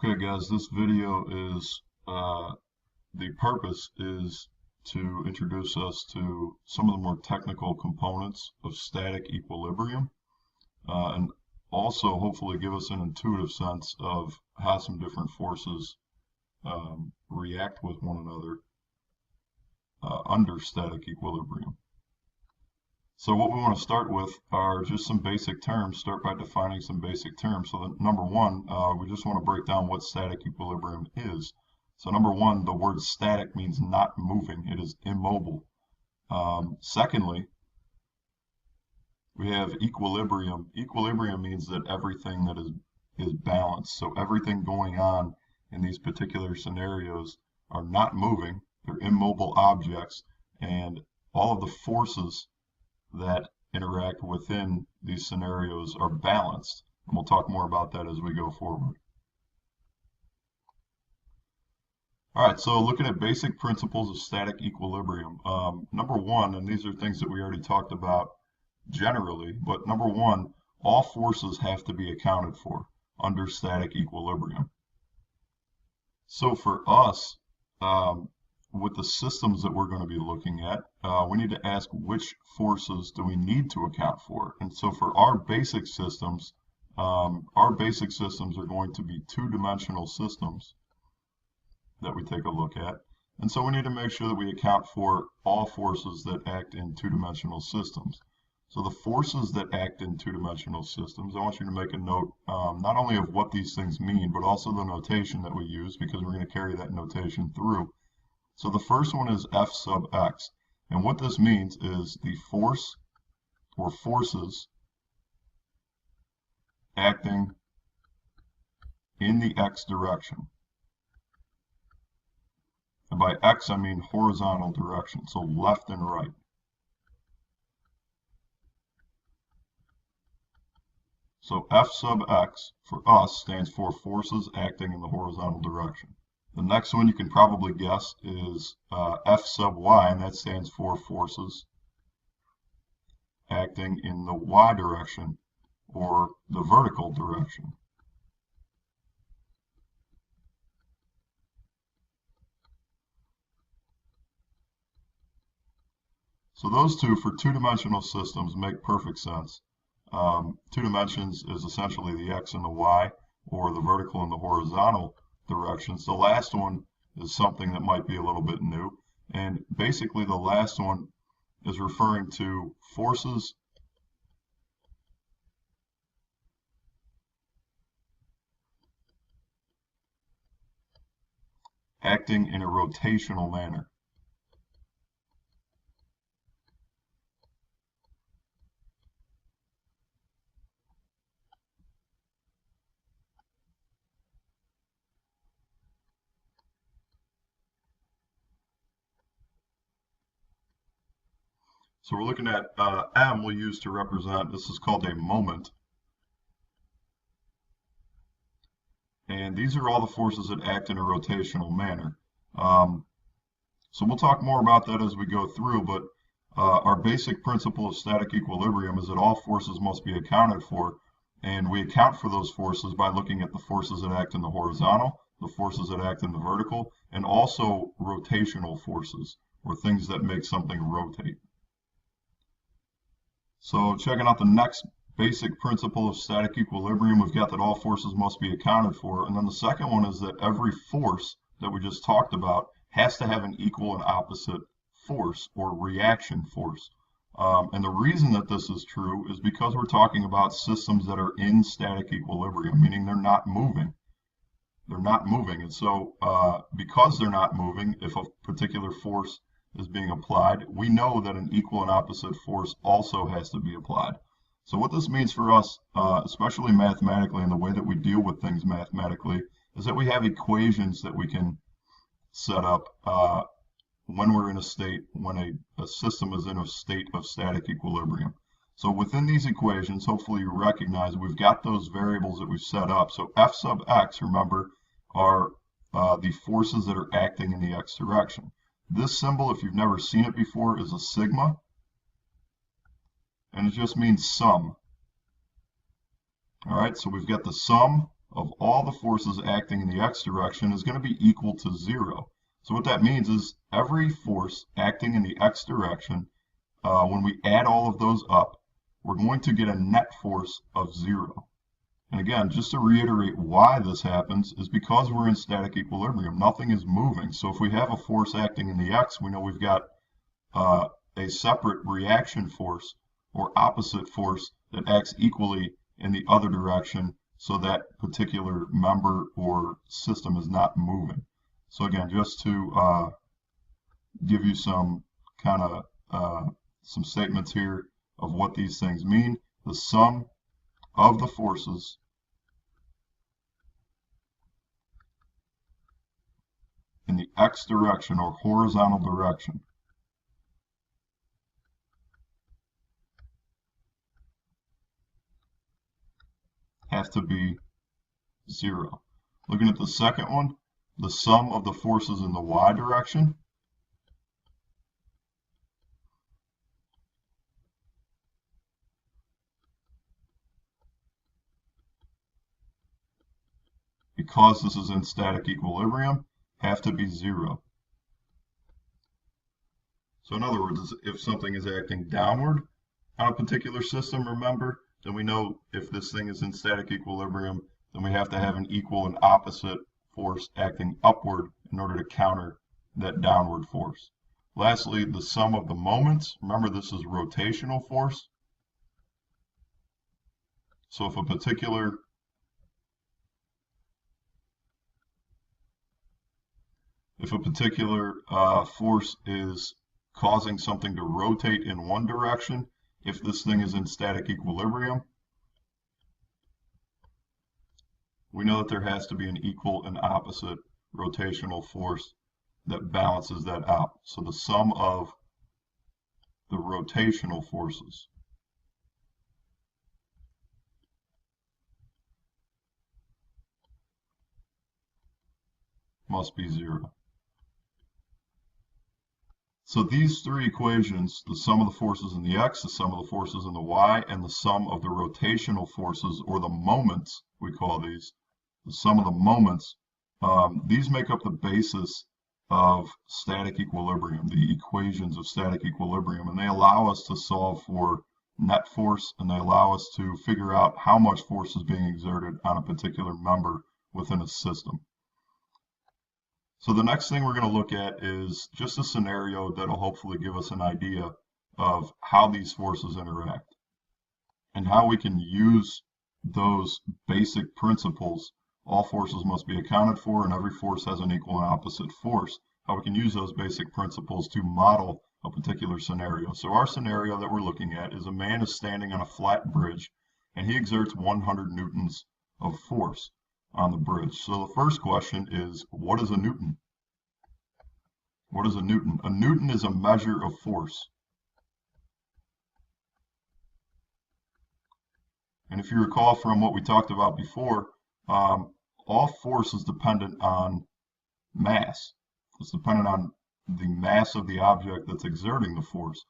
Okay, guys, this video is the purpose is to introduce us to some of the more technical components of static equilibrium, and also hopefully give us an intuitive sense of how some different forces react with one another under static equilibrium. So what we want to start with are just some basic terms. Start by defining some basic terms. So that number one, we just want to break down what static equilibrium is. So number one, the word static means not moving. It is immobile. Secondly, we have equilibrium. Equilibrium means that everything that is balanced. So everything going on in these particular scenarios are not moving. They're immobile objects, and all of the forces that interact within these scenarios are balanced. And we'll talk more about that as we go forward. All right, so looking at basic principles of static equilibrium. Number one, and these are things that we already talked about generally, but number one, all forces have to be accounted for under static equilibrium. So for us, with the systems that we're going to be looking at, we need to ask which forces do we need to account for. And so for our basic systems are going to be two-dimensional systems that we take a look at. And so we need to make sure that we account for all forces that act in two-dimensional systems. So the forces that act in two-dimensional systems, I want you to make a note not only of what these things mean, but also the notation that we use, because we're going to carry that notation through. So the first one is F sub x. And what this means is the force or forces acting in the x direction. And by x, I mean horizontal direction, so left and right. So F sub x for us stands for forces acting in the horizontal direction. The next one you can probably guess is F sub y, and that stands for forces acting in the y direction, or the vertical direction. So those two for two-dimensional systems make perfect sense. Two dimensions is essentially the x and the y, or the vertical and the horizontal directions. The last one is something that might be a little bit new, and basically the last one is referring to forces acting in a rotational manner. So we're looking at M we'll use to represent, this is called a moment. And these are all the forces that act in a rotational manner. So we'll talk more about that as we go through, but our basic principle of static equilibrium is that all forces must be accounted for, and we account for those forces by looking at the forces that act in the horizontal, the forces that act in the vertical, and also rotational forces, or things that make something rotate. So checking out the next basic principle of static equilibrium, we've got that all forces must be accounted for. And then the second one is that every force that we just talked about has to have an equal and opposite force or reaction force. And the reason that this is true is because we're talking about systems that are in static equilibrium, meaning they're not moving. They're not moving. And so because they're not moving, if a particular force is being applied, we know that an equal and opposite force also has to be applied. So what this means for us, especially mathematically, and the way that we deal with things mathematically, is that we have equations that we can set up when we're in a state, when a system is in a state of static equilibrium. So within these equations, hopefully you recognize we've got those variables that we've set up. So F sub x, remember, are the forces that are acting in the x direction. This symbol, if you've never seen it before, is a sigma, and it just means sum. All right, so we've got the sum of all the forces acting in the x direction is going to be equal to 0. So what that means is every force acting in the x direction, when we add all of those up, we're going to get a net force of 0. And again, just to reiterate why this happens is because we're in static equilibrium. Nothing is moving. So if we have a force acting in the x, we know we've got a separate reaction force or opposite force that acts equally in the other direction, so that particular member or system is not moving. So again, just to give you some kind of some statements here of what these things mean. The sum of the forces in the x direction or horizontal direction has to be 0. Looking at the second one, the sum of the forces in the y direction because this is in static equilibrium, have to be 0. So in other words, if something is acting downward on a particular system, remember, then we know if this thing is in static equilibrium, then we have to have an equal and opposite force acting upward in order to counter that downward force. Lastly, the sum of the moments. Remember, this is rotational force. So if a particular force is causing something to rotate in one direction, if this thing is in static equilibrium, we know that there has to be an equal and opposite rotational force that balances that out. So the sum of the rotational forces must be 0. So these three equations, the sum of the forces in the x, the sum of the forces in the y, and the sum of the rotational forces, or the moments, we call these, the sum of the moments, these make up the basis of static equilibrium, the equations of static equilibrium, and they allow us to solve for net force, and they allow us to figure out how much force is being exerted on a particular member within a system. So the next thing we're going to look at is just a scenario that will hopefully give us an idea of how these forces interact and how we can use those basic principles. All forces must be accounted for, and every force has an equal and opposite force. How we can use those basic principles to model a particular scenario. So our scenario that we're looking at is a man is standing on a flat bridge, and he exerts 100 newtons of force on the bridge. So the first question is, what is a newton? What is a newton? A newton is a measure of force. And if you recall from what we talked about before, all force is dependent on mass. It's dependent on the mass of the object that's exerting the force.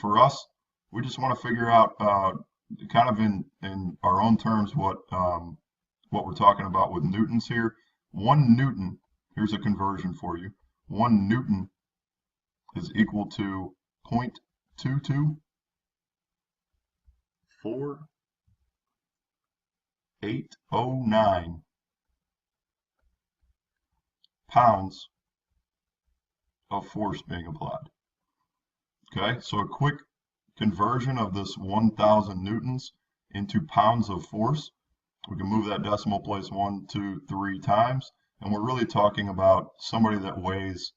For us, we just want to figure out, kind of in our own terms, what we're talking about with newtons here. 1 newton, here's a conversion for you. 1 newton is equal to 0.224 pounds of force being applied. Okay, so a quick conversion of this 1,000 newtons into pounds of force. We can move that decimal place 1, 2, 3 times, and we're really talking about somebody that weighs,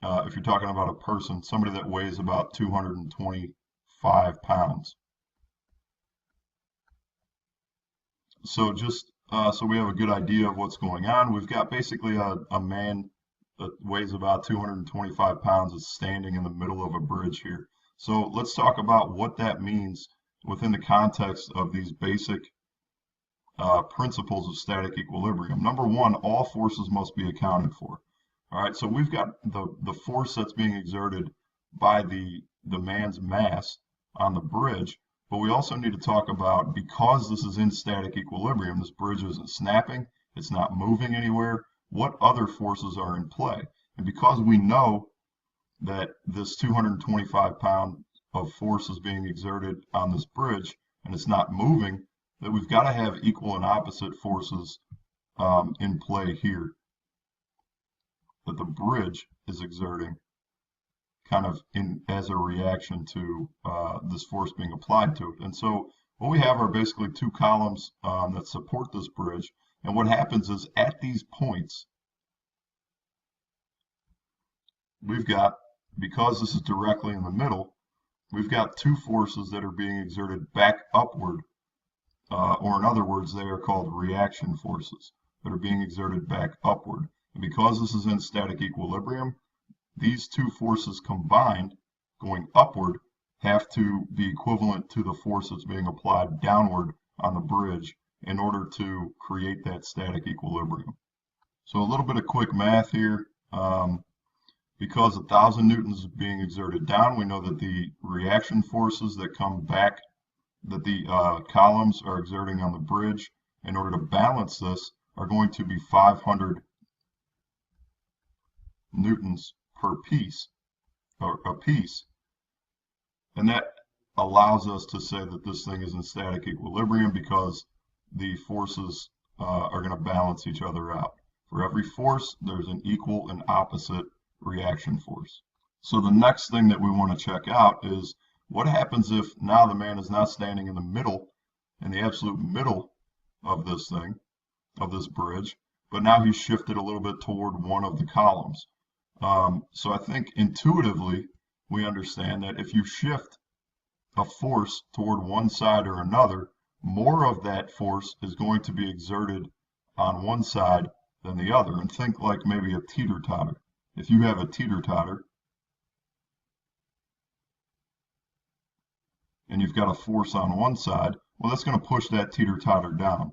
if you're talking about a person, somebody that weighs about 225 pounds. So just so we have a good idea of what's going on, we've got basically a man that weighs about 225 pounds is standing in the middle of a bridge here. So let's talk about what that means within the context of these basic principles of static equilibrium. Number one, all forces must be accounted for. All right, so we've got the force that's being exerted by the man's mass on the bridge. But we also need to talk about, because this is in static equilibrium, this bridge isn't snapping, it's not moving anywhere, what other forces are in play? And because we know that this 225 pound of force is being exerted on this bridge and it's not moving, that we've got to have equal and opposite forces in play here that the bridge is exerting kind of as a reaction to this force being applied to it. And so what we have are basically two columns that support this bridge. And what happens is at these points, we've got, because this is directly in the middle, we've got two forces that are being exerted back upward, or in other words, they are called reaction forces that are being exerted back upward. And because this is in static equilibrium, these two forces combined going upward have to be equivalent to the force that's being applied downward on the bridge in order to create that static equilibrium. So a little bit of quick math here. Because 1,000 newtons is being exerted down, we know that the reaction forces that come back, that the columns are exerting on the bridge in order to balance this, are going to be 500 newtons per piece, or a piece. And that allows us to say that this thing is in static equilibrium because the forces are going to balance each other out. For every force, there's an equal and opposite reaction force. So the next thing that we want to check out is what happens if now the man is not standing in the middle, in the absolute middle of this thing, of this bridge, but now he's shifted a little bit toward one of the columns. So I think intuitively we understand that if you shift a force toward one side or another, more of that force is going to be exerted on one side than the other. And think like maybe a teeter-totter. If you have a teeter-totter and you've got a force on one side, well, that's going to push that teeter-totter down.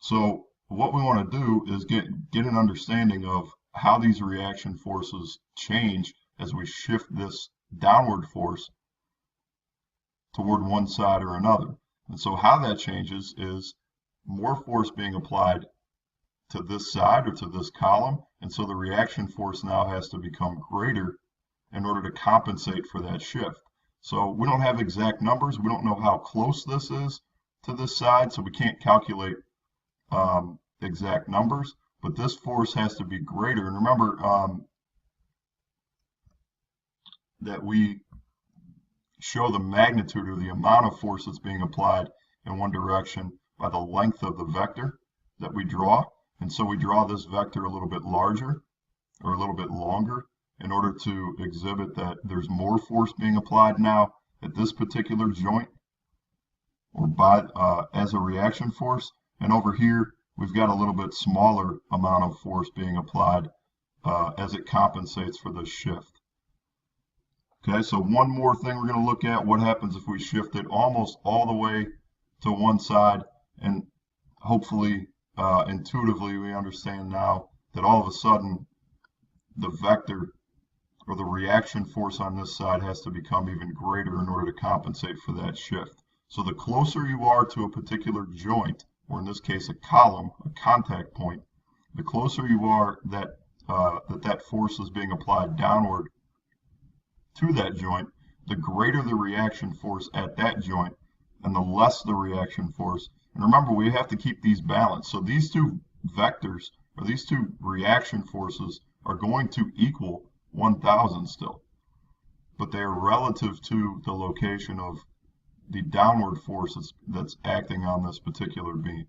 So what we want to do is get an understanding of how these reaction forces change as we shift this downward force toward one side or another. And so how that changes is more force being applied to this side or to this column, and so the reaction force now has to become greater in order to compensate for that shift. So we don't have exact numbers. We don't know how close this is to this side, so we can't calculate exact numbers, but this force has to be greater. And remember that we show the magnitude or the amount of force that's being applied in one direction by the length of the vector that we draw. And so we draw this vector a little bit larger or a little bit longer in order to exhibit that there's more force being applied now at this particular joint or by as a reaction force. And over here, we've got a little bit smaller amount of force being applied as it compensates for this shift. Okay, so one more thing we're going to look at, what happens if we shift it almost all the way to one side, and hopefully intuitively we understand now that all of a sudden the vector or the reaction force on this side has to become even greater in order to compensate for that shift. So the closer you are to a particular joint, or in this case a column, a contact point, the closer you are that that force is being applied downward to that joint, the greater the reaction force at that joint and the less the reaction force. And remember, we have to keep these balanced. So these two vectors, or these two reaction forces, are going to equal 1,000 still, but they are relative to the location of the downward force that's acting on this particular beam.